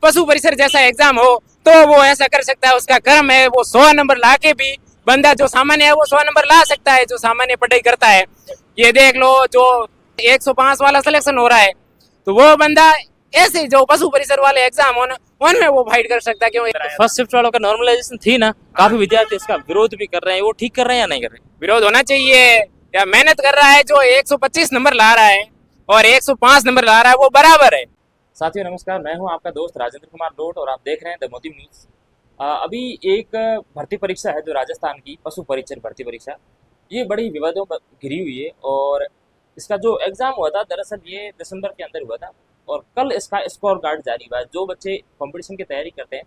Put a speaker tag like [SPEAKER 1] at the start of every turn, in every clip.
[SPEAKER 1] पशु परिसर जैसा एग्जाम हो तो वो ऐसा कर सकता है, उसका कर्म है। वो 100 नंबर ला के भी बंदा जो सामान्य है वो 100 नंबर ला सकता है, जो सामान्य पढ़ाई करता है। ये देख लो, जो 105 वाला सिलेक्शन हो रहा है, तो वो बंदा ऐसे जो पशु परिसर वाले एग्जाम हो उनमें वो फाइट कर सकता है। क्यों?
[SPEAKER 2] फर्स्ट शिफ्ट वालों का नॉर्मलाइजेशन थी ना, काफी विद्यार्थी इसका विरोध भी कर रहे हैं, वो ठीक कर रहे हैं या नहीं कर रहे?
[SPEAKER 1] विरोध होना चाहिए। या मेहनत कर रहा है जो 125 नंबर ला रहा है और 105 नंबर ला रहा है, वो बराबर है।
[SPEAKER 2] साथियों नमस्कार, मैं हूं आपका दोस्त राजेंद्र कुमार लोट और आप देख रहे हैं द मोदी न्यूज। अभी एक भर्ती परीक्षा है जो राजस्थान की पशु परिचर भर्ती परीक्षा, ये बड़ी विवादों में घिरी हुई है। और इसका जो एग्जाम हुआ था दरअसल ये दिसंबर के अंदर हुआ था और कल इसका स्कोर कार्ड जारी हुआ है। जो बच्चे कंपटीशन की तैयारी करते हैं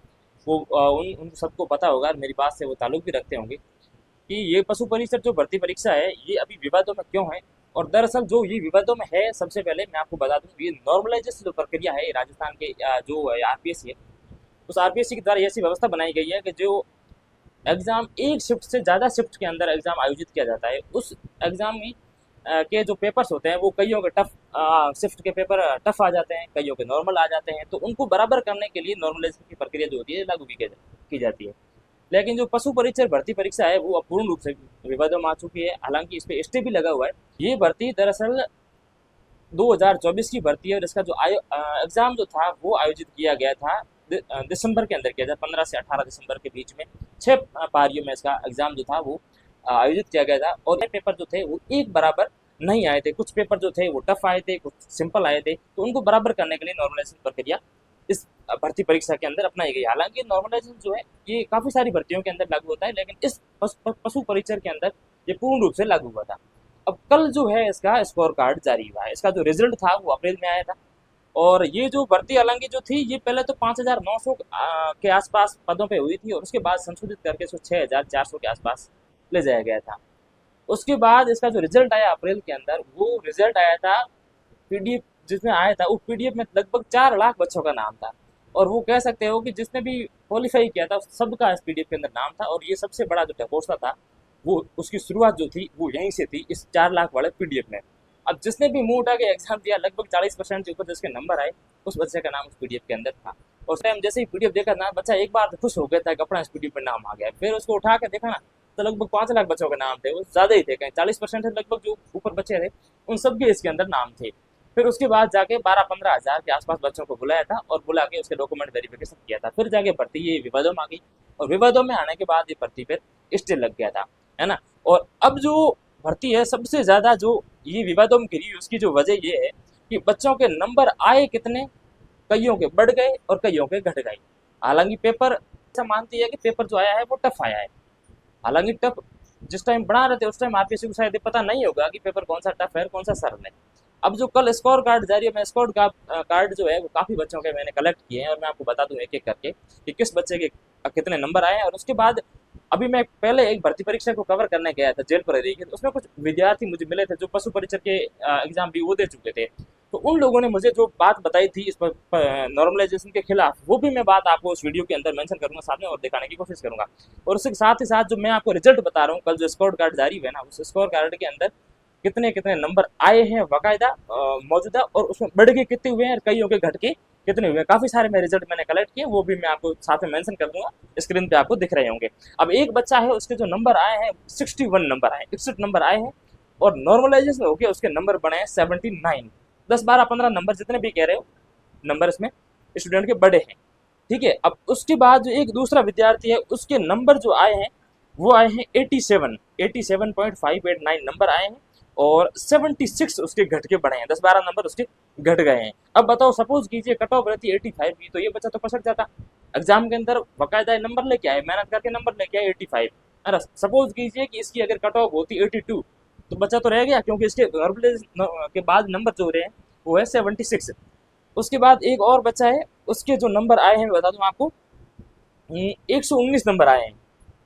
[SPEAKER 2] वो उन सबको पता होगा, मेरी बात से वो ताल्लुक भी रखते होंगे कि ये पशु परिसर जो भर्ती परीक्षा है ये अभी विवादों में क्यों है। और दरअसल जो ये विवादों में है, सबसे पहले मैं आपको बता दूं, ये नॉर्मलाइजेशन जो प्रक्रिया है राजस्थान के जो आरपीएससी है, उस आरपीएससी के द्वारा ऐसी व्यवस्था बनाई गई है कि जो एग्ज़ाम एक शिफ्ट से ज़्यादा शिफ्ट के अंदर एग्ज़ाम आयोजित किया जाता है, उस एग्ज़ाम में के जो पेपर्स होते हैं वो कईयों के टफ शिफ्ट के पेपर टफ आ जाते हैं, कईयों के नॉर्मल आ जाते हैं। तो उनको बराबर करने के लिए नॉर्मलाइजेशन की प्रक्रिया जो होती है लागू की जाती है। लेकिन जो पशु परिचर भर्ती परीक्षा है वो अपूर्ण रूप से विवादों में आ चुकी है। हालांकि इस पे स्टे भी लगा हुआ है। ये भर्ती दरअसल 2024 की भर्ती है और इसका जो एग्ज़ाम जो था वो आयोजित किया गया था दिसंबर के अंदर किया था, 15 से 18 दिसंबर के बीच में 6 पारियों में इसका एग्ज़ाम जो था वो आयोजित किया गया था। और ये पेपर जो थे वो एक बराबर नहीं आए थे, कुछ पेपर जो थे वो टफ आए थे, कुछ सिंपल आए थे। तो उनको बराबर करने के लिए नॉर्मलाइजेशन प्रक्रिया इस भर्ती परीक्षा के अंदर अपनाई गई। हालांकि नॉर्मलाइजेशन जो है ये काफ़ी सारी भर्तियों के अंदर लागू होता है, लेकिन इस पशु परिचर के अंदर ये पूर्ण रूप से लागू हुआ था। अब कल जो है इसका स्कोर कार्ड जारी हुआ है। इसका जो रिजल्ट था वो अप्रैल में आया था। और ये जो भर्ती हालांकि जो थी ये पहले तो 5,900 के आसपास पदों पे हुई थी और उसके बाद संशोधित करके इसको 6,400 के आसपास ले जाया गया था। उसके बाद इसका जो रिजल्ट आया अप्रैल के अंदर, वो रिजल्ट आया था पीडीएफ जिसमें आया था, उस पीडीएफ में लगभग 4 लाख बच्चों का नाम था। और वो कह सकते हो कि जिसने भी क्वालिफाई किया था सबका इस पीडीएफ के अंदर नाम था। और ये सबसे बड़ा जो ढकोसला था वो उसकी शुरुआत जो थी वो यहीं से थी, इस 4 लाख वाले पीडीएफ में। अब जिसने भी मुंह उठा के एग्जाम दिया, लगभग 40% के ऊपर जिसके नंबर आए उस बच्चे का नाम उस पीडीएफ के अंदर था। और उस टाइम जैसे ही पीडीएफ देखा ना, बच्चा एक बार तो खुश हो गया था कि अपना इस पीडीएफ में नाम आ गया। फिर उसको उठा के देखा ना तो लगभग 5 लाख बच्चों के नाम थे, वो ज़्यादा ही थे, कहीं 40% लगभग जो ऊपर बच्चे थे उन सबके इसके अंदर नाम थे। फिर उसके बाद जाके 12-15 हज़ार के आसपास बच्चों को बुलाया था और बुला के उसके डॉक्यूमेंट वेरिफिकेशन किया था। फिर जाके भर्ती ये विवादों में आ गई और विवादों में आने के बाद ये भर्ती पर स्टे लग गया था, है ना। और अब जो भर्ती है सबसे ज़्यादा जो ये विवादों में घिरी, उसकी जो वजह ये है कि बच्चों के नंबर आए कितने, कईयों के बढ़ गए और कईयों के घट गए। हालांकि पेपर ऐसा मानती है कि पेपर जो आया है वो टफ आया है। हालांकि टफ जिस टाइम बना रहे थे उस टाइम आरपीएससी को शायद पता नहीं होगा कि पेपर कौन सा टफ है और कौन सा सरल है। अब जो कल स्कोर कार्ड जारी है, मैं स्कोर कार्ड जो है वो काफ़ी बच्चों के मैंने कलेक्ट किए हैं और मैं आपको बता दूं एक एक करके कि किस बच्चे के कितने नंबर आए हैं। और उसके बाद अभी मैं पहले एक भर्ती परीक्षा को कवर करने गया था जेल पर रही, उसमें कुछ विद्यार्थी मुझे मिले थे जो पशु परिचर के एग्जाम भी वो दे चुके थे। तो उन लोगों ने मुझे जो बात बताई थी इस पर नॉर्मलाइजेशन के खिलाफ, वो भी मैं बात आपको उस वीडियो के अंदर मेंशन करूंगा साथ में और दिखाने की कोशिश करूंगा। और उसके साथ ही साथ जो मैं आपको रिजल्ट बता रहा हूँ, कल जो स्कोर कार्ड जारी हुआ है ना, उस स्कोर कार्ड के अंदर कितने कितने नंबर आए हैं बाकायदा मौजूदा, और उसमें बढ़ के कितने हुए हैं और कईयों के घट के कितने हुए हैं। काफ़ी सारे मैं रिजल्ट मैंने कलेक्ट किए, वो भी मैं आपको साथ में मेंशन कर दूंगा, स्क्रीन पे आपको दिख रहे होंगे। अब एक बच्चा है, उसके जो नंबर आए हैं 61 नंबर आए, 61 नंबर आए हैं और नॉर्मलाइजेशन हो गया, उसके नंबर बने हैं 79। 10-12-15 नंबर जितने भी कह रहे हो नंबर इसमें स्टूडेंट के बड़े हैं, ठीक है। अब उसके बाद जो एक दूसरा विद्यार्थी है उसके नंबर जो आए हैं वो आए हैं 87.589 नंबर आए हैं और 76 उसके घट के बढ़े हैं, 10-12 नंबर उसके घट गए हैं। अब बताओ, सपोज कीजिए कट ऑफ रहती 85 की, तो ये बच्चा तो पसट जाता एग्जाम के अंदर, बाकायदा नंबर लेके आए, मेहनत करके नंबर लेके आए 85। अरे सपोज कीजिए कि इसकी अगर कट ऑफ होती 82 तो बच्चा तो रह गया, क्योंकि इसके के बाद नंबर जो रहे हैं वो है 76। उसके बाद एक और बच्चा है, उसके जो नंबर आए हैं बता दूं आपको 119 नंबर आए हैं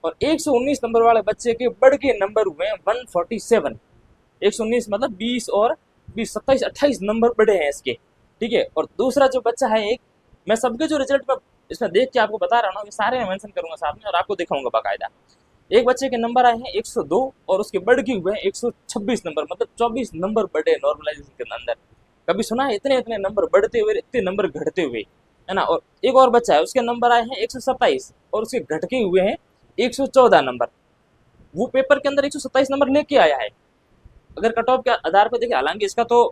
[SPEAKER 2] और 119 नंबर वाले बच्चे के बढ़ के नंबर हुए हैं 147। 119 मतलब 20 और 20 27 28 नंबर बढ़े हैं इसके, ठीक है। और दूसरा जो बच्चा है एक, मैं सबके जो रिजल्ट में इसमें देख के आपको बता रहा हूँ, ये सारे मैं मेंशन करूंगा साथ में और आपको दिखाऊंगा बाकायदा। एक बच्चे के नंबर आए हैं 102 और उसके बढ़ के हुए हैं 126 नंबर, मतलब 24 नंबर बढ़े नॉर्मलाइजेशन के अंदर। कभी सुना है इतने इतने नंबर बढ़ते हुए, इतने नंबर घटते हुए? है ना। और एक और बच्चा है, उसके नंबर आए हैं 127 और उसके घटके हुए हैं 114 नंबर। वो पेपर के अंदर 127 नंबर लेके आया है। अगर कट ऑफ के आधार पर देखिए, हालांकि इसका तो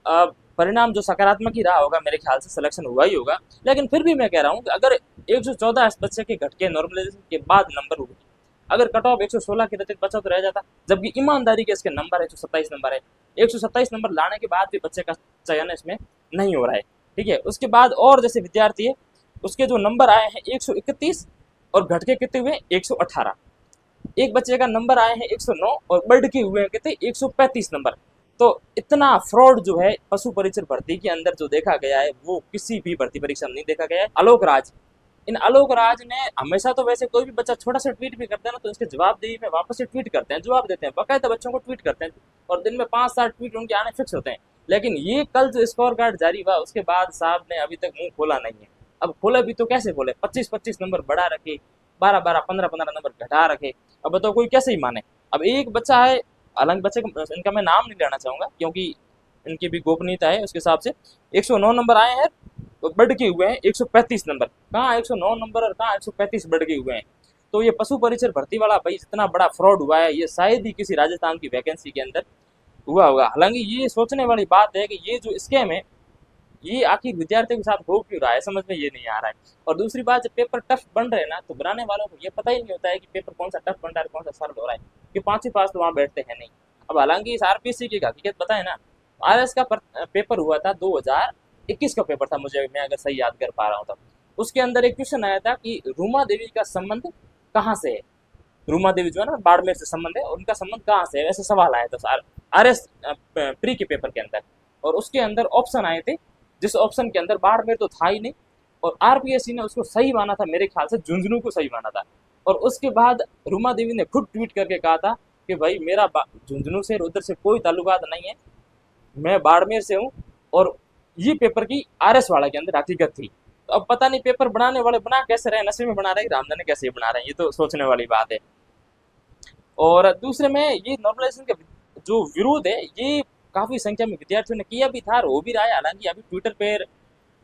[SPEAKER 2] अ, परिणाम जो सकारात्मक ही रहा होगा, मेरे ख्याल से सिलेक्शन हुआ ही होगा, लेकिन फिर भी मैं कह रहा हूँ कि अगर 114 इस बच्चे के घटके नॉर्मलाइजेशन के बाद नंबर हुए, अगर कट ऑफ 116 के रहते बच्चा तो रह जाता, जबकि ईमानदारी के इसके नंबर 127 नंबर है। 127 नंबर लाने के बाद भी बच्चे का चयन इसमें नहीं हो रहा है। ठीक है, उसके बाद और जैसे विद्यार्थी है, उसके जो नंबर आए हैं 131 और घटके कितने हुए 118। एक बच्चे का नंबर आए हैं 109 और बढ़ के हुए हैं कितने 135 नंबर। तो इतना फ्रॉड जो है पशु परिचर भर्ती के अंदर जो देखा गया है, वो किसी भी भर्ती परीक्षा में नहीं देखा गया है। आलोक राज, इन आलोक राज ने हमेशा, तो वैसे कोई भी बच्चा छोटा सा ट्वीट भी करता है ना, तो इसके जवाबदेही में वापस से ट्वीट करते हैं, जवाब देते हैं, बाकायदा बच्चों को ट्वीट करते हैं, और दिन में 5-7 ट्वीट उनके आने फिक्स होते हैं। लेकिन ये कल जो स्कोर कार्ड जारी हुआ, उसके बाद साहब ने अभी तक मुंह खोला नहीं है। अब खोले भी तो कैसे खोले, 25-25 नंबर बढ़ा रखे, 12-12, 15-15 नंबर घटा रखे। अब बताओ कोई कैसे ही माने। अब एक बच्चा है, हालांकि बच्चे का इनका मैं नाम नहीं लेना चाहूंगा क्योंकि इनकी भी गोपनीयता है, उसके हिसाब से 109 नंबर आए हैं, तो बढ़ के हुए हैं 135 नंबर। कहाँ 109 नंबर और कहाँ 135 बढ़ के हुए हैं। तो ये पशु परिचर भर्ती वाला भाई इतना बड़ा फ्रॉड हुआ है, ये शायद ही किसी राजस्थान की वैकेंसी के अंदर हुआ होगा। हालांकि ये सोचने वाली बात है कि ये जो स्कैम है, ये आखिर विद्यार्थियों के साथ हो क्यों रहा है, समझ में ये नहीं आ रहा है। और दूसरी बात, जब पेपर टफ बन रहे हैं ना, तो बनाने वालों को ये पता ही नहीं होता है कि पेपर कौन सा टफ बन रहा है, कौन सा सरल हो रहा है, कि 5 ही पास तो वहाँ बैठते हैं नहीं। अब हालांकि इस आरपीएससी की हकीकत पता है ना, आरएस का पेपर हुआ था 2021 का पेपर था, मुझे, मैं अगर सही याद कर पा रहा हूँ तब। उसके अंदर एक क्वेश्चन आया था कि रूमा देवी का संबंध कहाँ से है। रूमा देवी जो है ना, बाड़मेर से संबंध है, और उनका संबंध कहाँ से है, वैसे सवाल आया था आरएस प्री के पेपर के अंदर। और उसके अंदर ऑप्शन आए थे, जिस ऑप्शन के अंदर बाड़मेर तो था ही नहीं, और आरपीएससी ने उसको सही माना था, मेरे ख्याल से झुंझुनू को सही माना था। और उसके बाद रूमा देवी ने खुद ट्वीट करके कहा था कि भाई मेरा झुंझुनू से उधर से कोई ताल्लुकात नहीं है, मैं बाड़मेर से हूँ। और ये पेपर की आरएस वाला के अंदर हकीकत थी। तो अब पता नहीं पेपर बनाने वाले बना कैसे रहे, नशे में बना रहे, रामधन कैसे बना रहे हैं, ये तो सोचने वाली बात है। और दूसरे में ये नॉर्मलाइजेशन का जो विरोध है, ये काफी संख्या में विद्यार्थियों ने किया भी था और हो भी रहा है। हालांकि अभी ट्विटर पर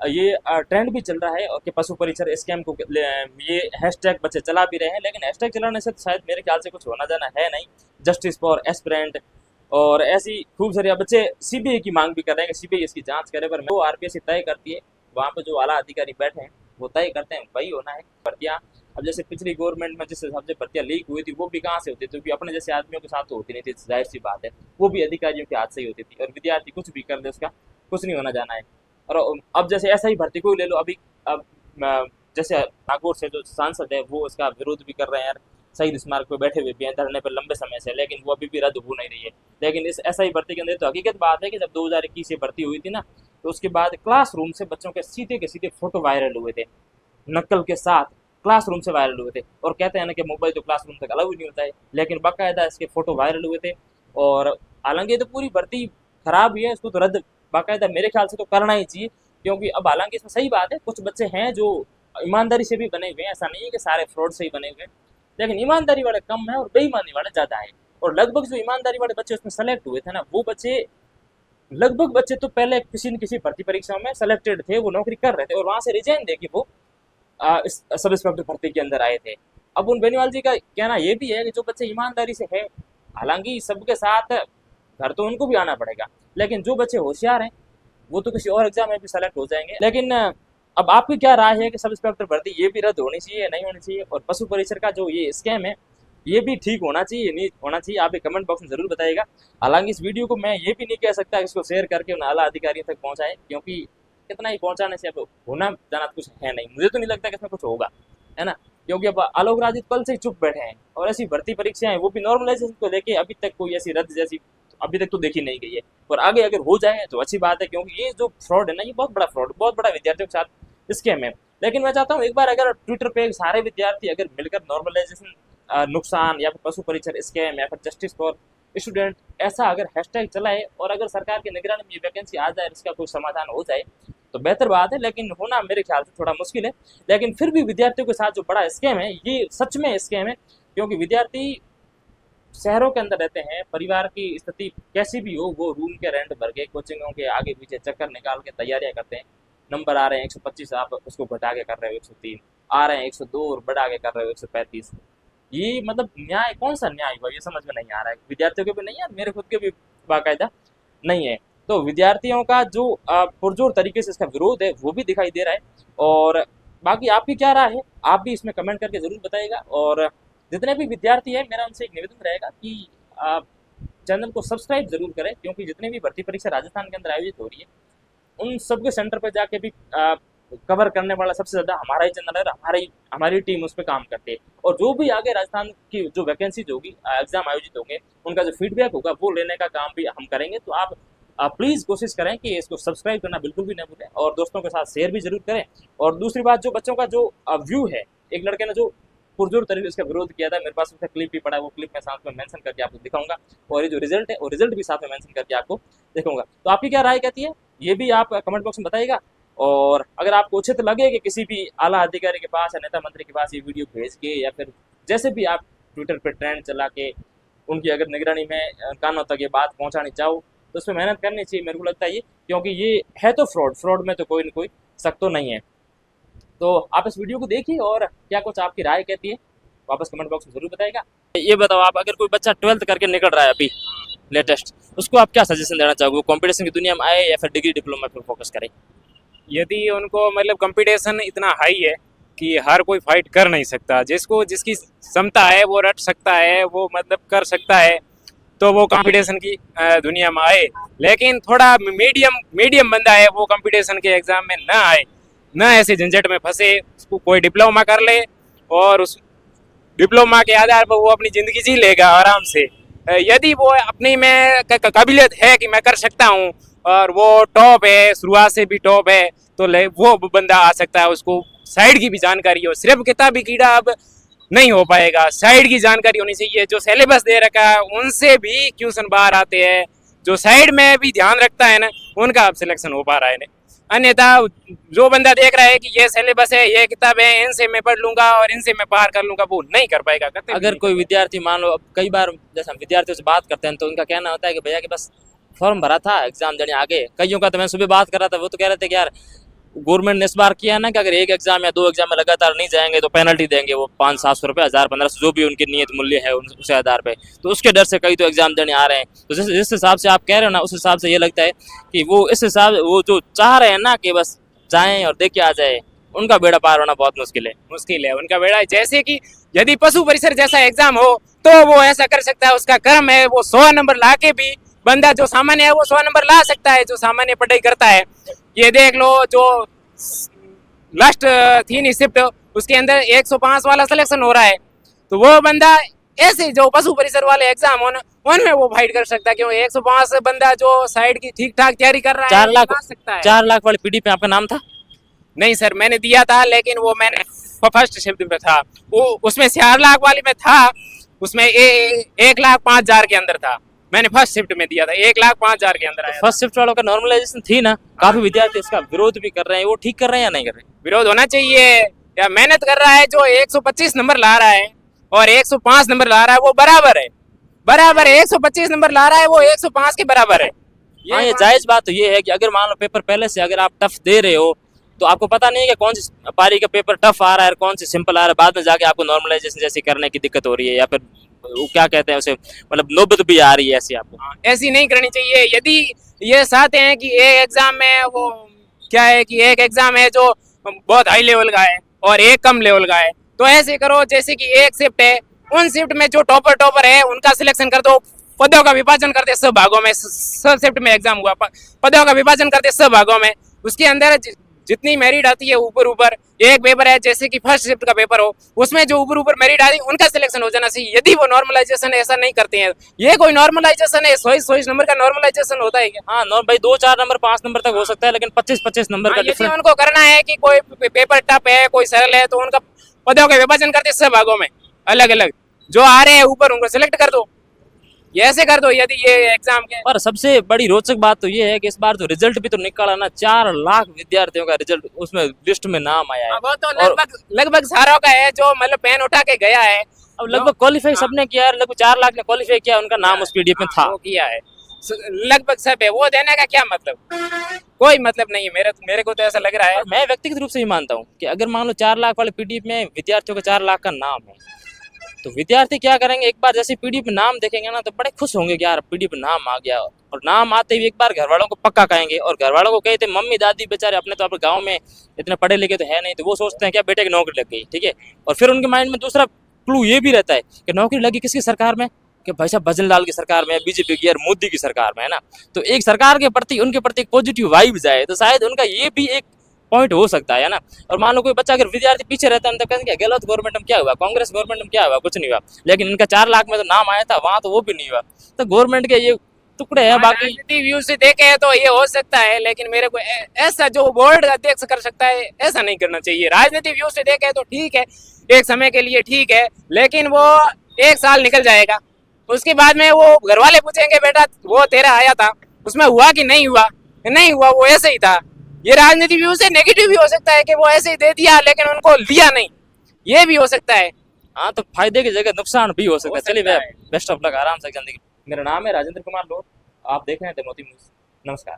[SPEAKER 2] ये ट्रेंड भी चल रहा है और कि पशु परिचर स्कैम को ये हैशटैग बच्चे चला भी रहे हैं, लेकिन हैशटैग चलाने से तो शायद मेरे ख्याल से कुछ होना जाना है नहीं। जस्टिस फॉर एस्पिरेंट और ऐसी खूब सारे बच्चे सीबीआई की मांग भी कर रहे हैं कि सीबीआई इसकी जांच करे, पर वो आरपीएससी तय करती है, वहाँ पे जो आला अधिकारी बैठे हैं वो तय करते हैं, वही होना है भर्तियाँ। अब जैसे पिछली गवर्नमेंट में जिस हिसाब से भर्तियाँ लीक हुई थी, वो भी कहाँ से होती थी, क्योंकि अपने जैसे आदमियों के साथ तो होती नहीं थी, जाहिर सी बात है, वो भी अधिकारियों के हाथ से ही होती थी, और विद्यार्थी कुछ भी कर दे उसका कुछ नहीं होना जाना है। और अब जैसे ऐसा ही भर्ती को ले लो, अभी अब जैसे नागौर से जो सांसद है वो उसका विरोध भी कर रहे हैं यार, शहीद स्मारक पे बैठे हुए भी हैं धरने पर लंबे समय से, लेकिन वो अभी भी रद्द हो नहीं रही है। लेकिन इस ऐसा ही भर्ती के अंदर तो हकीकत बात है कि जब 2021 से भर्ती हुई थी ना, तो उसके बाद क्लासरूम से बच्चों के सीधे फोटो वायरल हुए थे, नकल के साथ क्लासरूम से वायरल हुए थे। और कहते हैं ना कि मोबाइल तो क्लासरूम तक अलाउ ही नहीं होता है, लेकिन बाकायदा इसके फोटो वायरल हुए थे। और हालांकि ये तो पूरी भर्ती खराब ही है, इसको तो रद्द बाकायदा मेरे ख्याल से तो करना ही चाहिए। क्योंकि अब हालांकि इसमें सही बात है, कुछ बच्चे हैं जो ईमानदारी से भी बने हुए हैं, ऐसा नहीं है कि सारे फ्रॉड से ही बने हुए हैं, लेकिन ईमानदारी वाले कम है और बेईमानी वाले ज़्यादा है। और लगभग जो ईमानदारी वाले बच्चे उसमें सेलेक्ट हुए थे ना, वो बच्चे लगभग बच्चे तो पहले किसी न किसी भर्ती परीक्षाओं में सेलेक्टेड थे, वो नौकरी कर रहे थे और वहाँ से रिजाइन दे के वो इस सब इंस्पेक्टर भर्ती के अंदर आए थे। अब उन बेनीवाल जी का कहना ये भी है कि जो बच्चे ईमानदारी से है, हालांकि सबके साथ घर तो उनको भी आना पड़ेगा, लेकिन जो बच्चे होशियार हैं वो तो किसी और एग्जाम में भी सेलेक्ट हो जाएंगे। लेकिन अब आपकी क्या राय है कि सब इंस्पेक्टर भर्ती ये भी रद्द होनी चाहिए या नहीं होनी चाहिए, और पशु परिसर का जो ये स्कैम है ये भी ठीक होना चाहिए नहीं होना चाहिए, आप एक कमेंट बॉक्स में जरूर बताइएगा। हालांकि इस वीडियो को मैं ये भी नहीं कह सकता कि इसको शेयर करके उन आला अधिकारियों तक पहुंचाए, क्योंकि कितना ही पहुंचाने से अब होना जाना कुछ है नहीं, मुझे तो नहीं लगता कि इसमें कुछ होगा, है ना। क्योंकि अब आलोक राज कल से ही चुप बैठे हैं, और ऐसी भर्ती परीक्षाएं वो भी नॉर्मलाइजेशन को लेके अभी तक कोई ऐसी रद्द जैसी अभी तक तो देखी नहीं गई है। और आगे अगर हो जाए तो अच्छी बात है, क्योंकि ये जो फ्रॉड है ना, ये बहुत बड़ा फ्रॉड, बहुत बड़ा विद्यार्थियों के साथ स्कैम है। लेकिन मैं चाहता हूँ एक बार अगर ट्विटर पे सारे विद्यार्थी अगर मिलकर नॉर्मलाइजेशन नुकसान या फिर पशु परिचर स्कैम या फिर जस्टिस फॉर स्टूडेंट ऐसा अगर हैशटैग चलाए, और अगर सरकार की निगरानी में ये वैकेंसी आ जाए, इसका कोई समाधान हो जाए तो बेहतर बात है, लेकिन होना मेरे ख्याल से थोड़ा मुश्किल है। लेकिन फिर भी विद्यार्थियों के साथ जो बड़ा स्कैम है, ये सच में स्कैम है, क्योंकि विद्यार्थी शहरों के अंदर रहते हैं, परिवार की स्थिति कैसी भी हो, वो रूम के रेंट भर के कोचिंगों के आगे पीछे चक्कर निकाल के तैयारियां करते हैं, नंबर आ रहे हैं 125, आप उसको घटा के कर रहे हो 103, आ रहे हैं 102 और बढ़ा के कर रहे हो 135। ये मतलब न्याय, कौन सा न्याय हुआ, ये समझ में नहीं आ रहा है। विद्यार्थियों के भी नहीं है, मेरे खुद के भी बाकायदा नहीं है। तो विद्यार्थियों का जो पुरजोर तरीके से इसका विरोध है वो भी दिखाई दे रहा है। और बाकी आपकी क्या राय है, आप भी इसमें कमेंट करके ज़रूर बताइएगा। और जितने भी विद्यार्थी हैं, मेरा उनसे एक निवेदन रहेगा कि आप चैनल को सब्सक्राइब जरूर करें, क्योंकि जितनी भी भर्ती परीक्षा राजस्थान के अंदर आयोजित हो रही है उन सबके सेंटर पर जाके भी कवर करने वाला सबसे ज़्यादा हमारा ही चैनल है, हमारी टीम उस पर काम करती है। और जो भी आगे राजस्थान की जो वैकेंसीज होगी, एग्जाम आयोजित होंगे, उनका जो फीडबैक होगा वो लेने का काम भी हम करेंगे। तो आप प्लीज़ कोशिश करें कि इसको सब्सक्राइब करना बिल्कुल भी न भूलें और दोस्तों के साथ शेयर भी जरूर करें। और दूसरी बात, जो बच्चों का जो व्यू है, एक लड़के ने जो पुरजोर तरीके से इसका विरोध किया था, मेरे पास उसका क्लिप भी पड़ा है, वो क्लिप मैं साथ में मेंशन करके आपको दिखाऊंगा। और ये जो रिजल्ट है वो रिजल्ट भी साथ में मेंशन करके आपको दिखाऊंगा। तो आपकी क्या राय कहती है, ये भी आप कमेंट बॉक्स में बताइएगा। और अगर आपको उचित लगे कि किसी भी आला अधिकारी के पास या नेता मंत्री के पास ये वीडियो भेज के, या फिर जैसे भी आप ट्विटर पर ट्रेंड चला के उनकी अगर निगरानी में कानों तक ये बात पहुंचानी चाहो, तो उसमें मेहनत करनी चाहिए, मेरे को लगता है ये, क्योंकि ये है तो फ्रॉड में तो कोई ना कोई शक तो नहीं है। तो आप इस वीडियो को देखिए और क्या कुछ आपकी राय कहती है वापस कमेंट बॉक्स में जरूर बताइएगा। ये बताओ आप, अगर कोई बच्चा 12th करके निकल रहा है अभी लेटेस्ट, उसको आप क्या सजेशन देना चाहोगे, वो कंपटीशन की दुनिया में आए या फिर डिग्री डिप्लोमा पर फोकस करे?
[SPEAKER 1] यदि उनको मतलब कंपटीशन इतना हाई है कि हर कोई फाइट कर नहीं सकता, जिसको जिसकी क्षमता है वो रट सकता है, वो मतलब कर सकता है, तो वो कंपटीशन की दुनिया में आए। लेकिन थोड़ा मीडियम बंदा है, वो कंपटीशन के एग्जाम में ना आए, ना ऐसे झंझट में फंसे, उसको कोई डिप्लोमा कर ले और उस डिप्लोमा के आधार पर वो अपनी ज़िंदगी जी लेगा आराम से। यदि वो अपनी में काबिलियत है कि मैं कर सकता हूँ और वो टॉप है, शुरुआत से भी टॉप है, तो वो बंदा आ सकता है। उसको साइड की भी जानकारी हो, सिर्फ किताबी कीड़ा अब नहीं हो पाएगा, साइड की जानकारी होनी चाहिए। जो सिलेबस दे रखा है उनसे भी क्वेश्चन बाहर आते हैं, जो साइड में भी ध्यान रखता है ना, उनका अब सिलेक्शन हो पा रहा है। अन्यथा जो बंदा देख रहा है कि ये सिलेबस है, ये किताब है, इनसे मैं पढ़ लूंगा और इनसे मैं पार कर लूंगा, वो नहीं कर पाएगा।
[SPEAKER 2] अगर कोई विद्यार्थी, मान लो अब कई बार जैसे हम विद्यार्थियों से बात करते हैं तो उनका कहना होता है कि भैया कि बस फॉर्म भरा था, एग्जाम देने आगे। कईयों का तो मैं सुबह बात कर रहा था, वो तो कह रहे थे कि यार गवर्नमेंट ने इस बार किया ना कि अगर एक एग्जाम या 2 एग्जाम में लगातार नहीं जाएंगे तो पेनल्टी देंगे, वो 500-700 रुपये, 1000-1500 जो भी उनकी नियत मूल्य है उस आधार पे। तो उसके डर से कई तो एग्जाम देने आ रहे हैं। तो जिस हिसाब से आप कह रहे हो ना, उस हिसाब से ये लगता है कि वो इस हिसाब वो जो चाह रहे हैं ना कि बस जाएं और देख के आ जाए, उनका बेड़ा पार होना बहुत मुश्किल है उनका बेड़ा। जैसे कि यदि पशु परिसर जैसा एग्जाम हो तो वो ऐसा कर सकता है, उसका कर्म है, वो 100 नंबर ला के भी बंदा जो सामान्य है वो 100 नंबर ला सकता है, जो सामान्य पढ़ाई करता है। ये देख लो, जो लास्ट थी नहीं शिफ्ट, उसके अंदर 105 वाला सिलेक्शन हो रहा है, तो वो बंदा ऐसे जो पशु परिसर वाले एग्जाम हो उनमें वो फाइट कर सकता है। क्यों 105 बंदा जो साइड की ठीक ठाक तैयारी कर रहा है 4 लाख
[SPEAKER 1] सकता है।
[SPEAKER 2] 4 लाख वाली पीडी पे आपका नाम था?
[SPEAKER 1] नहीं सर, मैंने दिया था, लेकिन वो मैंने फर्स्ट शिफ्ट में था, वो उसमें 4 लाख वाली में था, उसमें 1,05,000 के अंदर था। मैंने फर्स्ट शिफ्ट में दिया था, 1,05,000 के अंदर आया।
[SPEAKER 2] फर्स्ट शिफ्ट वालों का नॉर्मलाइजेशन थी ना, काफी विद्यार्थी इसका विरोध भी कर रहे हैं, वो ठीक कर रहे हैं या नहीं कर रहे?
[SPEAKER 1] विरोध होना चाहिए, या मेहनत कर रहा है जो 125 नंबर ला रहा है और 105 नंबर ला रहा है, वो बराबर है। 125 नंबर ला रहा है, वो 105 के बराबर है।
[SPEAKER 2] हाँ, ये जायज बात तो ये है कि अगर मान लो पेपर पहले से अगर आप टफ दे रहे हो तो आपको पता नहीं है कि कौन सी पारी का पेपर टफ आ रहा है और कौन सी सिंपल आ रहा है, बाद में जाके आपको नॉर्मलाइजेशन जैसी करने की दिक्कत हो रही है, या फिर वो क्या कहते हैं उसे, मतलब नौबत भी आ रही है ऐसी आपको।
[SPEAKER 1] ऐसी नहीं करनी चाहिए। यदि ये चाहते हैं कि एक एग्जाम में वो क्या है कि एक एग्जाम है जो बहुत हाई लेवल का है और एक कम लेवल का है, तो ऐसे करो जैसे कि एक शिफ्ट है, उन शिफ्ट में जो टॉपर है उनका सिलेक्शन कर दो, पदों का विभाजन करते सब भागों में, सब शिफ्ट में एग्जाम हुआ, पदों का विभाजन करते सब भागों में, उसके अंदर जितनी मेरिट आती है ऊपर एक पेपर है जैसे कि फर्स्ट शिफ्ट का पेपर हो, उसमें जो ऊपर मेरिट आती है उनका सिलेक्शन हो जाना चाहिए। यदि वो नॉर्मलाइजेशन ऐसा नहीं करते हैं, ये कोई नॉर्मलाइजेशन है? 100 नंबर का नॉर्मलाइजेशन होता है क्या?
[SPEAKER 2] हाँ, भाई 2-4 नंबर 5 नंबर तक हो सकता है, लेकिन 25-25 नंबर का
[SPEAKER 1] डिफरेंस उनको करना है कि कोई पेपर टफ है, कोई सरल है, तो उनका पदों का विभाजन करते सब भागों में अलग अलग, जो आ रहे हैं ऊपर उनको सिलेक्ट कर दो, ये ऐसे कर दो। यदि ये एग्जाम के
[SPEAKER 2] पर सबसे बड़ी रोचक बात तो ये है कि इस बार तो रिजल्ट भी तो निकाला ना, 4 लाख विद्यार्थियों का रिजल्ट उसमें लिस्ट में नाम आया है।
[SPEAKER 1] वो तो लगभग सारों का है जो मतलब पेन उठा के गया है।
[SPEAKER 2] अब लगभग क्वालिफाई सबने किया है, लगभग 4 लाख ने क्वालिफाई किया, उनका नाम उस पीडीएफ में था,
[SPEAKER 1] वो किया है। लगभग सब है, वो देने का क्या मतलब, कोई मतलब नहीं है। मेरे को तो ऐसा लग रहा है।
[SPEAKER 2] और मैं व्यक्तिगत रूप से ही मानता हूँ कि अगर मान लो 4 लाख वाले पीडीएफ में विद्यार्थियों का 4 लाख का नाम है, तो विद्यार्थी क्या करेंगे, एक बार जैसे पीडीएफ में नाम देखेंगे ना तो बड़े खुश होंगे कि यार पीडीएफ में नाम आ गया। और नाम आते ही एक बार घर वालों को पक्का कहेंगे, और घर वालों को कहते मम्मी दादी बेचारे अपने तो अपने गाँव में इतने पढ़े लिखे तो है नहीं, तो वो सोचते हैं क्या बेटे की नौकरी लग गई, ठीक है। और फिर उनके माइंड में दूसरा क्लू ये भी रहता है कि नौकरी लगी किसकी सरकार में, कि भाई साहब भजन लाल की सरकार में, बीजेपी की और मोदी की सरकार में, है ना। तो एक सरकार के प्रति उनके प्रति एक पॉजिटिव वाइब जाए, तो शायद उनका ये भी एक पॉइंट हो सकता है ना। और मान लो कोई बच्चा अगर विद्यार्थी पीछे रहता है तो कहते हैं गलत गवर्नमेंट में क्या हुआ, कांग्रेस गवर्नमेंट में क्या हुआ, कुछ नहीं हुआ। लेकिन इनका 4 लाख में तो नाम आया था, वहां तो वो भी नहीं हुआ। तो गवर्नमेंट के ये टुकड़े हैं, बाकी
[SPEAKER 1] राजनीतिक व्यू से देखे तो ये हो सकता है, लेकिन मेरे को ऐसा जो बोर्ड अध्यक्ष कर सकता है ऐसा नहीं करना चाहिए। राजनीतिक व्यू से देखे तो ठीक है, एक समय के लिए ठीक है, लेकिन वो 1 साल निकल जाएगा, उसके बाद में वो घर वाले पूछेंगे बेटा वो तेरा आया था उसमें हुआ कि नहीं हुआ, नहीं हुआ वो ऐसे ही था। ये राजनीतिक व्यू से नेगेटिव भी हो सकता है कि वो ऐसे ही दे दिया लेकिन उनको लिया नहीं, ये भी हो सकता है।
[SPEAKER 2] हाँ, तो फायदे की जगह नुकसान भी हो सकता है। चलिए
[SPEAKER 1] सकता
[SPEAKER 2] भैया, बेस्ट ऑफ लक, आराम से जिंदगी। मेरा नाम है राजेंद्र कुमार लोट, आप देख रहे हैं द मोती न्यूज। नमस्कार।